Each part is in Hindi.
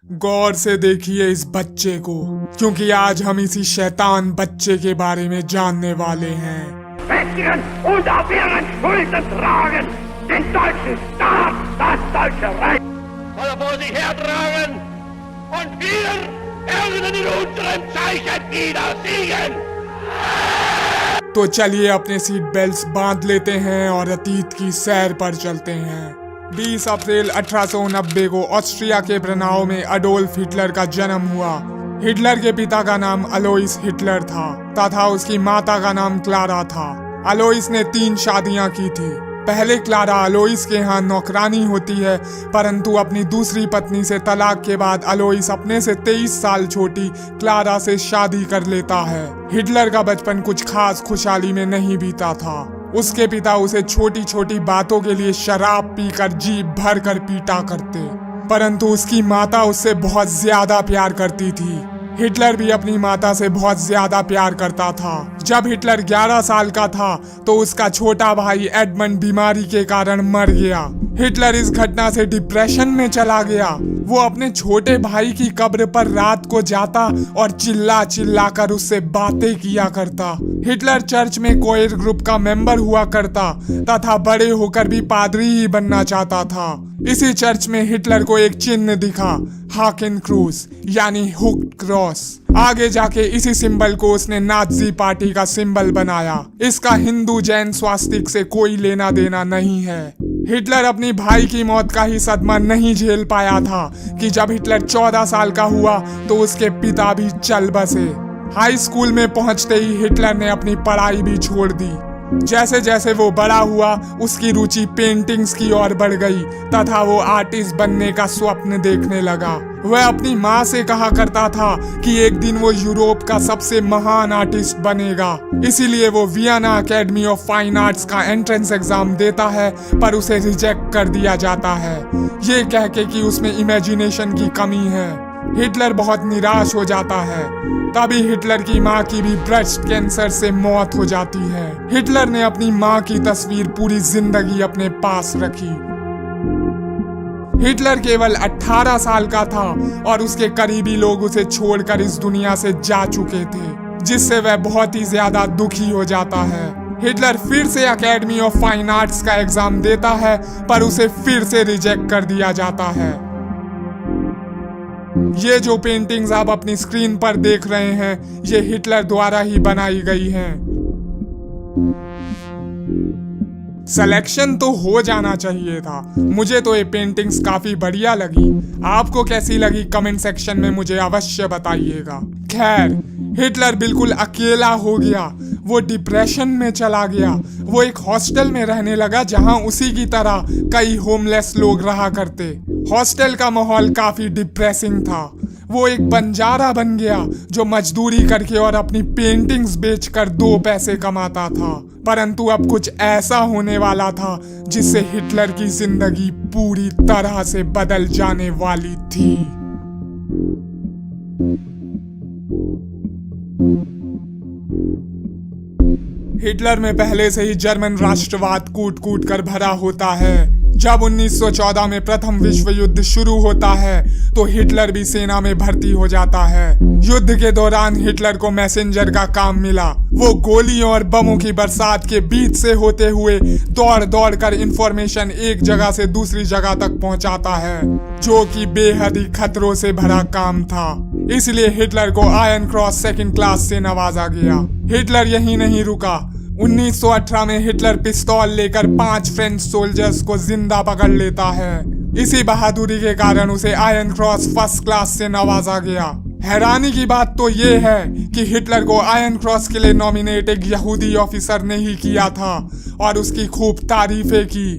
गौर से देखिए इस बच्चे को, क्योंकि आज हम इसी शैतान बच्चे के बारे में जानने वाले हैं। Festigen und auf ihren Schultern tragen den deutschen Staat, das deutsche Reich. Soll er vor sich hertragen und wir werden in unserem Zeichen wieder siegen. तो चलिए अपने सीट बेल्ट्स बांध लेते हैं और अतीत की सैर पर चलते हैं। 20 अप्रैल 1890 को ऑस्ट्रिया के ब्रनाउ में अडोल्फ हिटलर का जन्म हुआ। हिटलर के पिता का नाम अलोइस हिटलर था तथा उसकी माता का नाम क्लारा था। अलोइस ने 3 शादियां की थी। पहले क्लारा अलोइस के यहाँ नौकरानी होती है, परंतु अपनी दूसरी पत्नी से तलाक के बाद अलोइस अपने से 23 साल छोटी क्लारा से शादी कर लेता है। हिटलर का बचपन कुछ खास खुशहाली में नहीं बीता था। उसके पिता उसे छोटी छोटी बातों के लिए शराब पीकर जीभ भर कर पीटा करते, परंतु उसकी माता उससे बहुत ज्यादा प्यार करती थी। हिटलर भी अपनी माता से बहुत ज्यादा प्यार करता था। जब हिटलर 11 साल का था तो उसका छोटा भाई एडमंड बीमारी के कारण मर गया। हिटलर इस घटना से डिप्रेशन में चला गया। वो अपने छोटे भाई की कब्र पर रात को जाता और चिल्ला चिल्ला कर उससे बातें किया करता। हिटलर चर्च में कोयर ग्रुप का मेंबर हुआ करता तथा बड़े होकर भी पादरी ही बनना चाहता था। इसी चर्च में हिटलर को एक चिन्ह दिखा, हाकेन क्रूज यानी हुक्ड क्रॉस। आगे जाके इसी सिंबल को उसने नाजी पार्टी का सिंबल बनाया। इसका हिंदू जैन स्वास्तिक से कोई लेना देना नहीं है। हिटलर अपनी भाई की मौत का ही सदमा नहीं झेल पाया था कि जब हिटलर 14 साल का हुआ तो उसके पिता भी चल बसे। हाई स्कूल में पहुंचते ही हिटलर ने अपनी पढ़ाई भी छोड़ दी। जैसे जैसे वो बड़ा हुआ उसकी रुचि पेंटिंग्स की ओर बढ़ गई तथा वो आर्टिस्ट बनने का स्वप्न देखने लगा। वह अपनी माँ से कहा करता था कि एक दिन वो यूरोप का सबसे महान आर्टिस्ट बनेगा। इसीलिए वो Vienna academy of fine arts का एंट्रेंस एग्जाम देता है, पर उसे रिजेक्ट कर दिया जाता है, ये कह के कि उसमें इमेजिनेशन की कमी है। हिटलर बहुत निराश हो जाता है। तभी हिटलर की माँ की भी ब्रेस्ट कैंसर से मौत हो जाती है। हिटलर ने अपनी माँ की तस्वीर पूरी जिंदगी अपने पास रखी। हिटलर केवल 18 साल का था और उसके करीबी लोग उसे छोड़कर इस दुनिया से जा चुके थे, जिससे वह बहुत ही ज्यादा दुखी हो जाता है। हिटलर फिर से एकेडमी ऑफ फाइन आर्ट्स का एग्जाम देता है, पर उसे फिर से रिजेक्ट कर दिया जाता है। ये जो पेंटिंग्स आप अपनी स्क्रीन पर देख रहे हैं, ये हिटलर द्वारा ही बनाई गई हैं। सिलेक्शन तो हो जाना चाहिए था। मुझे तो ये पेंटिंग्स काफी बढ़िया लगी। आपको कैसी लगी कमेंट सेक्शन में मुझे अवश्य बताइएगा। खैर, हिटलर बिल्कुल अकेला हो गया। वो डिप्रेशन में चला गया। वो एक हॉस्टल में रहने लगा जहां उसी की तरह कई होमलेस लोग रहा करते। हॉस्टल का माहौल काफी डिप्रेसिंग था। वो एक बंजारा बन गया जो मजदूरी करके और अपनी पेंटिंग्स बेचकर 2 पैसे कमाता था। परंतु अब कुछ ऐसा होने वाला था जिससे हिटलर की जिंदगी पूरी तरह से बदल जाने वाली थी। हिटलर में पहले से ही जर्मन राष्ट्रवाद कूट कूट कर भरा होता है। जब 1914 में प्रथम विश्व युद्ध शुरू होता है तो हिटलर भी सेना में भर्ती हो जाता है। युद्ध के दौरान हिटलर को मैसेंजर का काम मिला। वो गोलियों और बमों की बरसात के बीच से होते हुए दौड़ दौड़ कर इंफॉर्मेशन एक जगह से दूसरी जगह तक पहुंचाता है, जो कि बेहद ही खतरों से भरा काम था। इसलिए हिटलर को आयरन क्रॉस 2nd क्लास से नवाजा गया। हिटलर यहीं नहीं रुका। 1918 में हिटलर पिस्तौल लेकर 5 फ्रेंच सोल्जर्स को जिंदा पकड़ लेता है। इसी बहादुरी के कारण उसे आयरन क्रॉस 1st क्लास से नवाजा गया। हैरानी की बात तो ये है कि हिटलर को आयरन क्रॉस के लिए नॉमिनेट एक यहूदी ऑफिसर ने ही किया था और उसकी खूब तारीफें की।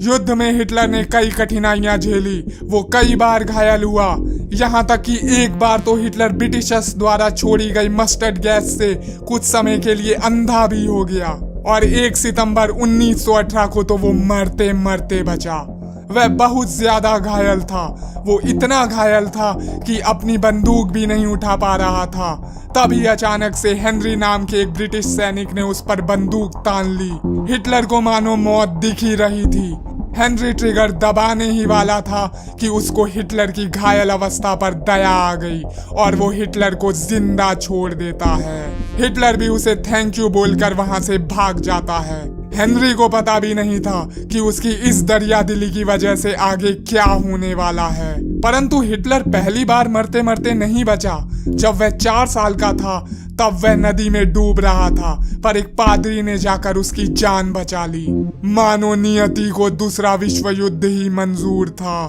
युद्ध में हिटलर ने कई कठिनाइयां झेली। वो कई बार घायल हुआ, यहाँ तक कि एक बार तो हिटलर ब्रिटिशर्स द्वारा छोड़ी गई मस्टर्ड गैस से कुछ समय के लिए अंधा भी हो गया और 1 सितंबर 1918 को तो वो मरते मरते बचा। वह बहुत ज्यादा घायल था। वो इतना घायल था कि अपनी बंदूक भी नहीं उठा पा रहा था। तभी अचानक से हेनरी नाम के एक ब्रिटिश सैनिक ने उस पर बंदूक तान ली। हिटलर को मानो मौत दिख ही रही थी। हेनरी ट्रिगर दबाने ही वाला था कि उसको हिटलर की घायल अवस्था पर दया आ गई और वो हिटलर को जिंदा छोड़ देता है। हिटलर भी उसे थैंक यू बोलकर वहां से भाग जाता है। हेनरी को पता भी नहीं था कि उसकी इस दरियादिली की वजह से आगे क्या होने वाला है। परंतु हिटलर पहली बार मरते मरते नहीं बचा। जब वह 4 साल का था तब वह नदी में डूब रहा था, पर एक पादरी ने जाकर उसकी जान बचा ली। मानो नियति को दूसरा विश्व युद्ध ही मंजूर था।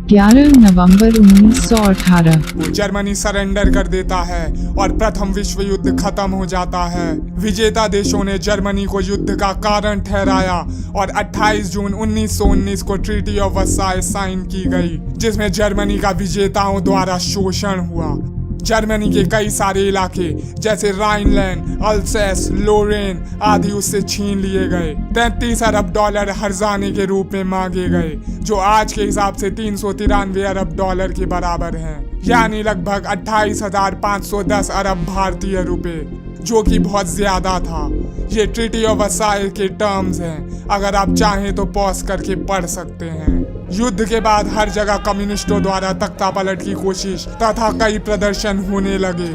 11 नवंबर 1918 वो जर्मनी सरेंडर कर देता है और प्रथम विश्व युद्ध खत्म हो जाता है। विजेता देशों ने जर्मनी को युद्ध का कारण ठहराया और 28 जून 1919 को ट्रीटी ऑफ वर्साई साइन की गई, जिसमें जर्मनी का विजेताओं द्वारा शोषण हुआ। जर्मनी के कई सारे इलाके जैसे राइनलैंड, अल्सेस, लोरेन आदि उससे छीन लिए गए। 33 अरब डॉलर हर्जाने के रूप में मांगे गए, जो आज के हिसाब से 393 अरब डॉलर के बराबर हैं, यानी लगभग 28,510 अरब भारतीय रुपए, जो कि बहुत ज्यादा था। ये ट्रीटी ऑफ वर्साई के टर्म्स हैं, अगर आप चाहें तो पॉज करके पढ़ सकते हैं। युद्ध के बाद हर जगह कम्युनिस्टों द्वारा तख्ता पलट की कोशिश तथा कई प्रदर्शन होने लगे।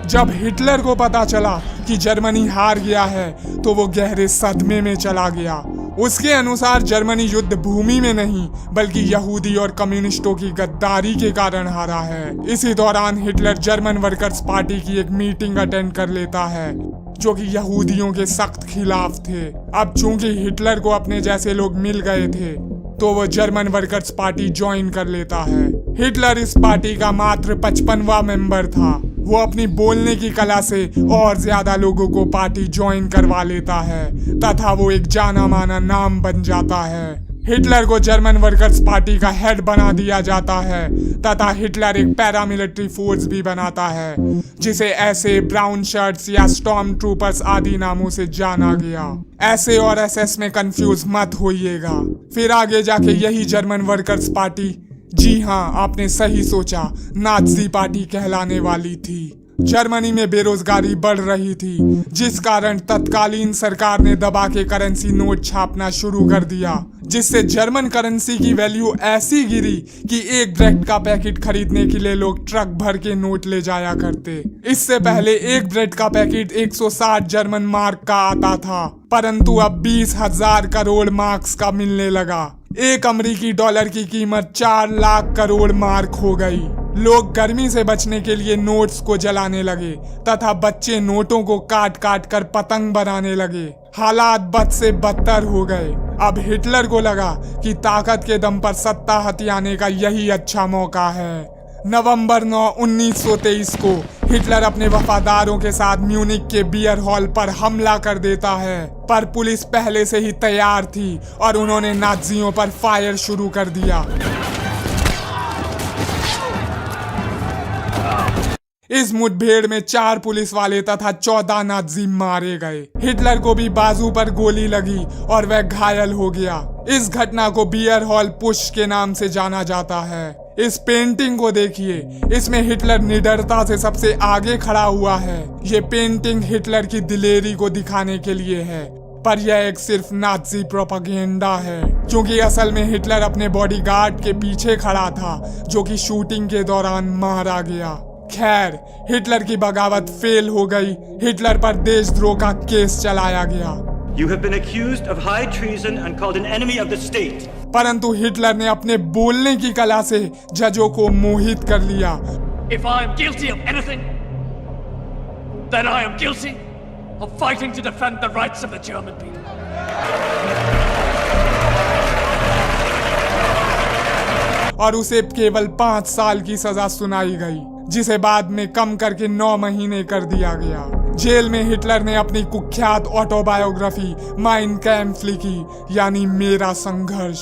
जब हिटलर को पता चला कि जर्मनी हार गया है तो वो गहरे सदमे में चला गया। उसके अनुसार जर्मनी युद्ध भूमि में नहीं बल्कि यहूदी और कम्युनिस्टों की गद्दारी के कारण हारा है। इसी दौरान हिटलर जर्मन वर्कर्स पार्टी की एक मीटिंग अटेंड कर लेता है, जो कि यहूदियों के सख्त खिलाफ थे। अब चूंकि हिटलर को अपने जैसे लोग मिल गए थे तो वो जर्मन वर्कर्स पार्टी ज्वाइन कर लेता है। हिटलर इस पार्टी का मात्र 55वां मेंबर था। वो अपनी बोलने की कला से और ज्यादा लोगों को पार्टी ज्वाइन करवा लेता है तथा वो एक जाना माना नाम बन जाता है। हिटलर को जर्मन वर्कर्स पार्टी का हेड बना दिया जाता है तथा हिटलर एक पैरामिलिट्री फोर्स भी बनाता है, जिसे ऐसे ब्राउन शर्ट्स या स्टॉर्म ट्रूपर्स आदि नामों से जाना गया। ऐसे और एसएस में कंफ्यूज मत होइएगा। फिर आगे जाके यही जर्मन वर्कर्स पार्टी, जी हाँ आपने सही सोचा, नाज़ी पार्टी कहलाने वाली थी। जर्मनी में बेरोजगारी बढ़ रही थी, जिस कारण तत्कालीन सरकार ने दबा के करेंसी नोट छापना शुरू कर दिया, जिससे जर्मन करेंसी की वैल्यू ऐसी गिरी कि एक ब्रेड का पैकेट खरीदने के लिए लोग ट्रक भर के नोट ले जाया करते। इससे पहले एक ब्रेड का पैकेट 160 जर्मन मार्क का आता था, परंतु अब 20,000 करोड़ मार्क्स का मिलने लगा। एक अमेरिकी डॉलर की कीमत 4 लाख करोड़ मार्क हो गई। लोग गर्मी से बचने के लिए नोट्स को जलाने लगे तथा बच्चे नोटों को काट काट कर पतंग बनाने लगे। हालात बद से बदतर हो गए। अब हिटलर को लगा कि ताकत के दम पर सत्ता हथियाने का यही अच्छा मौका है। नवंबर 9, 1923 को हिटलर अपने वफादारों के साथ म्यूनिक के बियर हॉल पर हमला कर देता है, पर पुलिस पहले से ही तैयार थी और उन्होंने नाज़ियों पर फायर शुरू कर दिया। इस मुठभेड़ में 4 पुलिस वाले तथा 14 नाज़ी मारे गए। हिटलर को भी बाजू पर गोली लगी और वह घायल हो गया। इस घटना को बियर हॉल पुश के नाम से जाना जाता है। इस पेंटिंग को देखिए, इसमें हिटलर निडरता से सबसे आगे खड़ा हुआ है। ये पेंटिंग हिटलर की दिलेरी को दिखाने के लिए है, पर यह एक सिर्फ नाज़ी प्रोपेगेंडा है, क्योंकि असल में हिटलर अपने बॉडीगार्ड के पीछे खड़ा था, जो कि शूटिंग के दौरान मारा गया। खैर, हिटलर की बगावत फेल हो गई। हिटलर पर देशद्रोह का केस चलाया गया। You have been accused of high treason and called an enemy of the state. परंतु हिटलर ने अपने बोलने की कला से जजों को मोहित कर लिया। If I am guilty of anything, then I am guilty of fighting to defend the rights of the German people. और उसे केवल 5 साल की सजा सुनाई गई, जिसे बाद में कम करके 9 महीने कर दिया गया। जेल में हिटलर ने अपनी कुख्यात ऑटोबायोग्राफी माइन कैम्फ लिखी, यानी मेरा संघर्ष।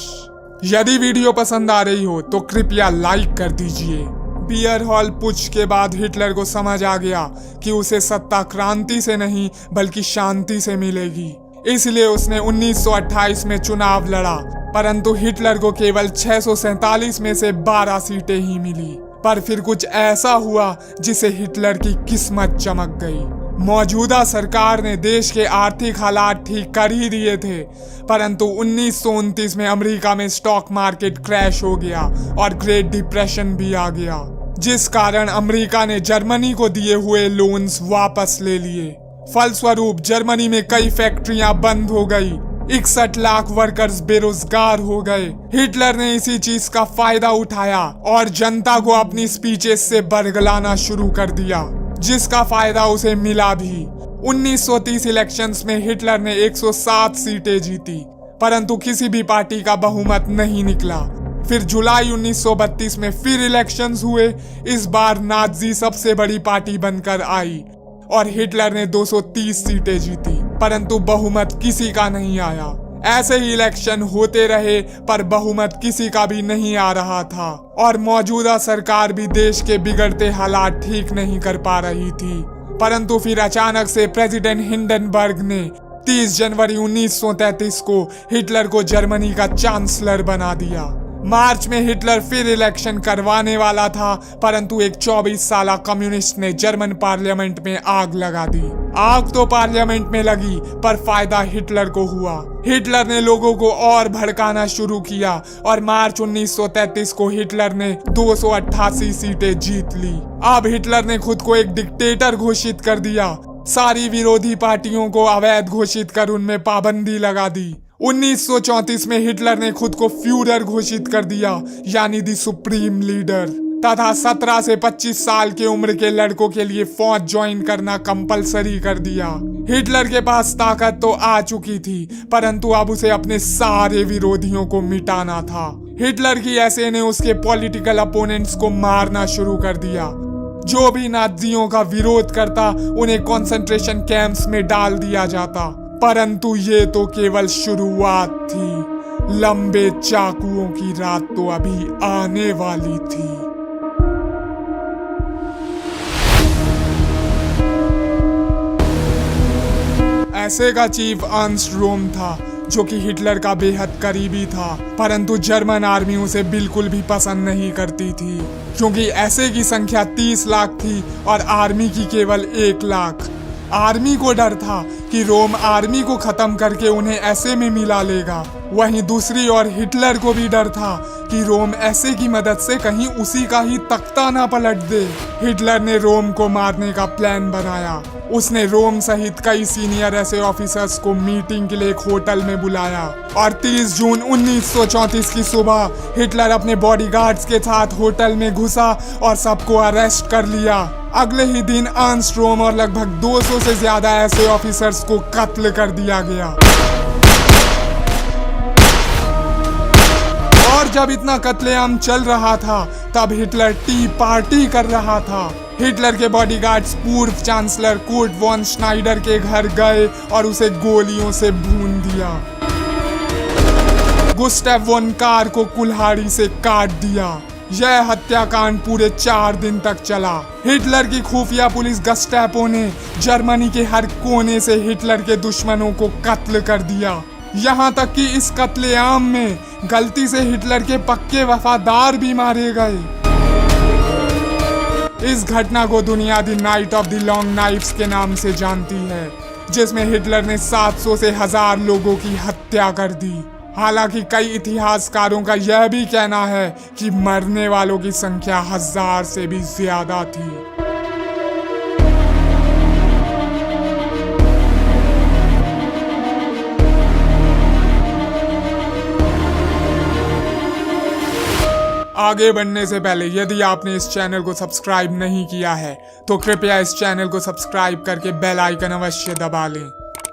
यदि वीडियो पसंद आ रही हो तो कृपया लाइक कर दीजिए। बियर हॉल पुच के बाद हिटलर को समझ आ गया कि उसे सत्ता क्रांति से नहीं बल्कि शांति से मिलेगी। इसलिए उसने 1928 में चुनाव लड़ा, परंतु हिटलर को केवल 647 में से 12 सीटें ही मिली। पर फिर कुछ ऐसा हुआ जिसे हिटलर की किस्मत चमक गई। मौजूदा सरकार ने देश के आर्थिक हालात ठीक कर ही दिए थे, परंतु 1929 में अमेरिका में स्टॉक मार्केट क्रैश हो गया और ग्रेट डिप्रेशन भी आ गया, जिस कारण अमेरिका ने जर्मनी को दिए हुए लोन्स वापस ले लिए। फलस्वरूप जर्मनी में कई फैक्ट्रियां बंद हो गई, 61 लाख वर्कर्स बेरोजगार हो गए। हिटलर ने इसी चीज का फायदा उठाया और जनता को अपनी स्पीचेस से बरगलाना शुरू कर दिया, जिसका फायदा उसे मिला भी। 1930 इलेक्शंस में हिटलर ने 107 सीटें जीती, परंतु किसी भी पार्टी का बहुमत नहीं निकला। फिर जुलाई 1932 में फिर इलेक्शंस हुए। इस बार नाज़ी सबसे बड़ी पार्टी बनकर आई और हिटलर ने 230 सीटें जीती, परंतु बहुमत किसी का नहीं आया। ऐसे ही इलेक्शन होते रहे पर बहुमत किसी का भी नहीं आ रहा था और मौजूदा सरकार भी देश के बिगड़ते हालात ठीक नहीं कर पा रही थी। परंतु फिर अचानक से प्रेसिडेंट हिंडनबर्ग ने 30 जनवरी 1933 को हिटलर को जर्मनी का चांसलर बना दिया। मार्च में हिटलर फिर इलेक्शन करवाने वाला था, परंतु एक 24 साला कम्युनिस्ट ने जर्मन पार्लियामेंट में आग लगा दी। आग तो पार्लियामेंट में लगी पर फायदा हिटलर को हुआ। हिटलर ने लोगों को और भड़काना शुरू किया और मार्च 1933 को हिटलर ने 288 सीटें जीत ली। अब हिटलर ने खुद को एक डिक्टेटर घोषित कर दिया। सारी विरोधी पार्टियों को अवैध घोषित कर उनमें पाबंदी लगा दी। 1934 में हिटलर ने खुद को फ्यूरर घोषित कर दिया, यानी दी सुप्रीम लीडर, तथा 17 से 25 साल की उम्र के लड़कों के लिए फौज ज्वाइन करना कंपलसरी कर दिया। हिटलर के पास ताकत तो आ चुकी थी, परंतु अब उसे अपने सारे विरोधियों को मिटाना था। हिटलर की ऐसे ने उसके पॉलिटिकल अपोनेंट्स को मारना शुरू कर दिया। जो भी नाज़ियों का विरोध करता उन्हें कंसंट्रेशन कैंप्स में डाल दिया जाता, परंतु ये तो केवल शुरुआत थी। लंबे चाकुओं की रात तो अभी आने वाली थी। ऐसे का चीफ अर्नस्ट रोम था, जो कि हिटलर का बेहद करीबी था, परंतु जर्मन आर्मी उसे बिल्कुल भी पसंद नहीं करती थी, क्योंकि ऐसे की संख्या 30 लाख थी और आर्मी की केवल 1 लाख। आर्मी को डर था कि रोम आर्मी को खत्म करके उन्हें ऐसे में मिला लेगा। वहीं दूसरी ओर हिटलर को भी डर था कि रोम ऐसे की मदद से कहीं उसी का ही तख्ता ना पलट दे। हिटलर ने रोम को मारने का प्लान बनाया। उसने रोम सहित कई सीनियर ऐसे ऑफिसर्स को मीटिंग के लिए एक होटल में बुलाया और 30 जून 1934 की सुबह हिटलर अपने बॉडीगार्ड्स के साथ होटल में घुसा और सबको अरेस्ट कर लिया। अगले ही दिन अर्नस्ट रोम और लगभग 200 से ज्यादा ऐसे ऑफिसर्स को कत्ल कर दिया गया। और जब इतना कत्लेआम चल रहा था, तब हिटलर टी पार्टी कर रहा था। हिटलर के बॉडीगार्ड्स पूर्व चांसलर कुर्ट वॉन श्नाइडर के घर गए और उसे गोलियों से भून दिया। गुस्टेव वॉन कार को कुल्हाड़ी से काट दिया। यह हत्याकांड पूरे 4 दिन तक चला। हिटलर की खुफिया पुलिस गस्टैपो ने जर्मनी के हर कोने से हिटलर के दुश्मनों को कत्ल कर दिया। यहाँ तक कि इस कत्लेआम में गलती से हिटलर के पक्के वफादार भी मारे गए। इस घटना को दुनिया the night of the long knifes के नाम से जानती है, जिसमें हिटलर ने 700 से 1000 लोगों की हत्या कर दी। हालांकि कई इतिहासकारों का यह भी कहना है कि मरने वालों की संख्या 1000 से भी ज्यादा थी। आगे बढ़ने से पहले यदि आपने इस चैनल को सब्सक्राइब नहीं किया है तो कृपया इस चैनल को सब्सक्राइब करके बेल आइकन अवश्य दबा लें,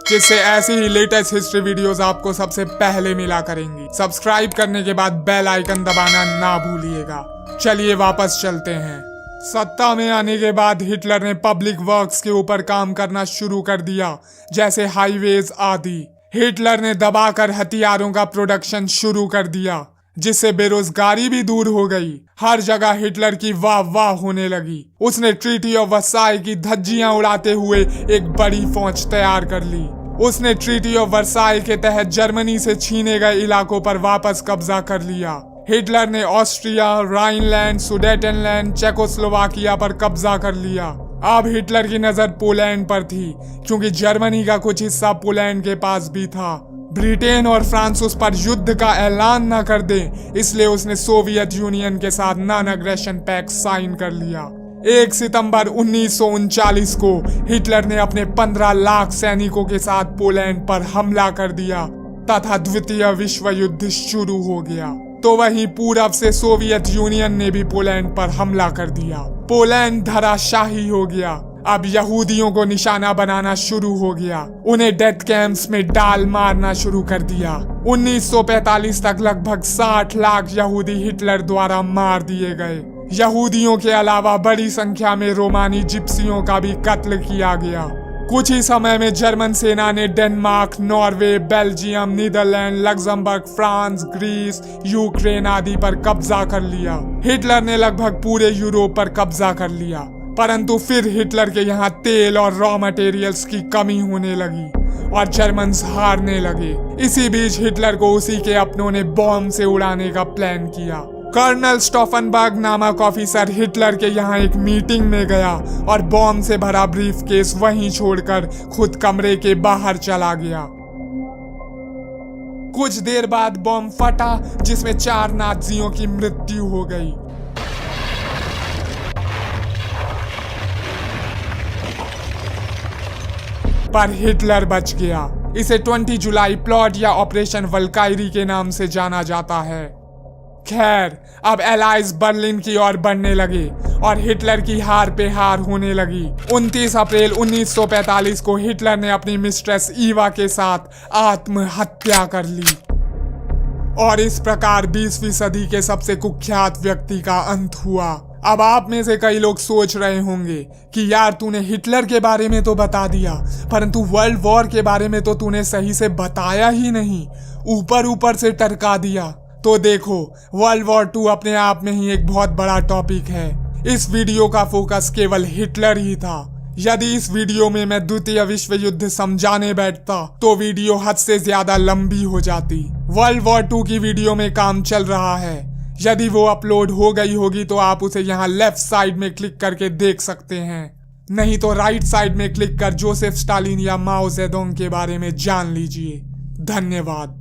जिससे ऐसी ही लेटेस्ट हिस्ट्री वीडियोस आपको सबसे पहले मिला करेंगी। सब्सक्राइब करने के बाद बेल आइकन दबाना ना भूलिएगा। चलिए वापस चलते हैं। सत्ता में आने के बाद हिटलर ने पब्लिक वर्क्स के ऊपर काम करना शुरू कर दिया, जैसे हाईवेज आदि। हिटलर ने दबाकर हथियारों का प्रोडक्शन शुरू कर दिया, जिससे बेरोजगारी भी दूर हो गई। हर जगह हिटलर की वाह वाह होने लगी। उसने ट्रीटी ऑफ वर्साई की धज्जियां उड़ाते हुए एक बड़ी फौज तैयार कर ली। उसने ट्रीटी ऑफ वर्साई के तहत जर्मनी से छीने गए इलाकों पर वापस कब्जा कर लिया। हिटलर ने ऑस्ट्रिया, राइनलैंड, सुडेटेनलैंड, चेकोस्लोवाकिया पर कब्जा कर लिया। अब हिटलर की नजर पोलैंड पर थी, क्योंकि जर्मनी का कुछ हिस्सा पोलैंड के पास भी था। ब्रिटेन और फ्रांस उस पर युद्ध का ऐलान न कर दे, इसलिए उसने सोवियत यूनियन के साथ नॉन एग्रेशन पैक्ट साइन कर लिया। 1 सितंबर 1939 को हिटलर ने अपने 15 लाख सैनिकों के साथ पोलैंड पर हमला कर दिया तथा द्वितीय विश्व युद्ध शुरू हो गया। तो वहीं पूरब से सोवियत यूनियन ने भी पोलैंड पर हमला कर दिया। पोलैंड धराशाही हो गया। अब यहूदियों को निशाना बनाना शुरू हो गया। उन्हें डेथ कैंप्स में डाल मारना शुरू कर दिया। 1945 तक लगभग 60 लाख यहूदी हिटलर द्वारा मार दिए गए। यहूदियों के अलावा बड़ी संख्या में रोमानी जिप्सियों का भी कत्ल किया गया। कुछ ही समय में जर्मन सेना ने Denmark, Norway, Belgium, Netherland, Luxembourg, France, Greece, Ukraine आदि पर कब्जा कर लिया। हिटलर ने लगभग पूरे यूरोप पर कब्जा कर लिया, परंतु फिर हिटलर के यहाँ तेल और रॉ मटेरियल्स की कमी होने लगी और जर्मन्स हारने लगे। इसी बीच हिटलर को उसी के अपनों ने बॉम्ब से उड़ाने का प्लान किया। कर्नल स्टॉफनबर्ग नामक ऑफिसर हिटलर के यहाँ एक मीटिंग में गया और बॉम्ब से भरा ब्रीफकेस वहीं छोड़कर खुद कमरे के बाहर चला गया। कुछ देर बाद बॉम्ब फटा, जिसमें 4 नाज़ियों की मृत्यु हो गई। पर हिटलर बच गया। इसे 20 जुलाई प्लॉट या ऑपरेशन वल्कायरी के नाम से जाना जाता है। खैर, अब एलाइज बर्लिन की ओर बढ़ने लगे और हिटलर की हार पे हार होने लगी। 29 अप्रैल 1945 को हिटलर ने अपनी मिस्ट्रेस ईवा के साथ आत्महत्या कर ली और इस प्रकार 20वीं सदी के सबसे कुख्यात व्यक्ति का अंत हुआ। अब आप में से कई लोग सोच रहे होंगे कि यार तूने हिटलर के बारे में तो बता दिया, परंतु वर्ल्ड वॉर के बारे में तो तूने सही से बताया ही नहीं, ऊपर ऊपर से टरका दिया। तो देखो, वर्ल्ड वॉर 2 अपने आप में ही एक बहुत बड़ा टॉपिक है। इस वीडियो का फोकस केवल हिटलर ही था। यदि इस वीडियो में मैं द्वितीय विश्व युद्ध समझाने बैठता तो वीडियो हद से ज्यादा लंबी हो जाती। वर्ल्ड वॉर 2 की वीडियो में काम चल रहा है। यदि वो अपलोड हो गई होगी तो आप उसे यहाँ लेफ्ट साइड में क्लिक करके देख सकते हैं, नहीं तो राइट साइड में क्लिक कर जोसेफ स्टालिन या माओ जेडोंग के बारे में जान लीजिए। धन्यवाद।